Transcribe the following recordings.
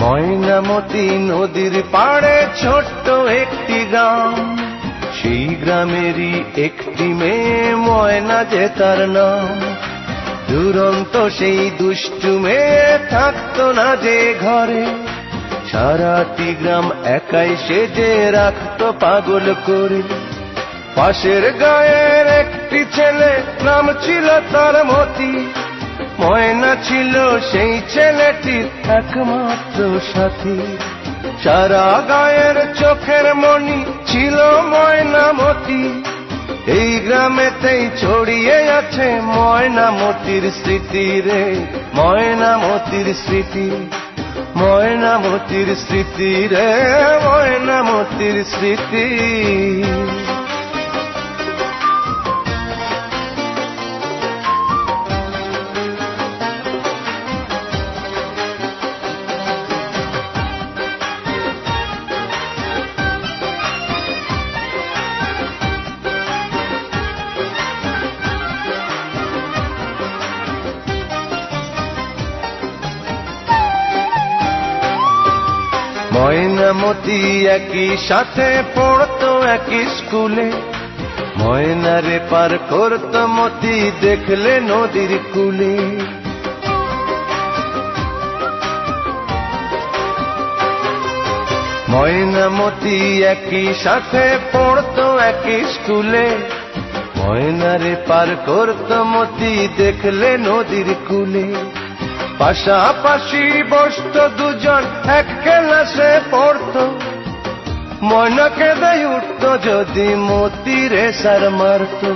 ময়নামতি নদীর পাড়ে ছোট্ট একটি গ্রাম, সেই গ্রামেরই একটি মেয়ে ময়না যে তার নাম। দুরন্ত সেই দুষ্টু মেয়ে থাকতো না যে ঘরে, সারাটি গ্রাম একাই সেজে রাখতো পাগল করে। পাশের গায়ের একটি ছেলে, নাম ছিল তার মতি। ময়না ছিল সেই ছেলেটির একমাত্র সাথী। সারা গায়ের চোখের মণি ছিল ময়নামতি। এই গ্রামেতেই ছড়িয়ে আছে ময়নামতির স্মৃতি রে, ময়নামতির স্মৃতি, ময়নামতির স্মৃতি রে, ময়নামতির স্মৃতি। ময়নামতি একই সাথে পড়তো একই স্কুলে। ময়নারে পার করতো মতি দেখলে নদীর কূলে। ময়নামতি একই সাথে পড়তো একই স্কুলে। ময়নারে পার করতো মতি দেখলে নদীর কূলে। পাশাপাশি বসতো দুজন এক ক্লাসে পড়তো। ময়না কেঁদে উঠতো যদি মতি রেসার মারতো।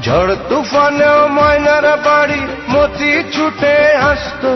ঝড় তুফানেও ময়নার বাড়ি মতি ছুটে আসতো।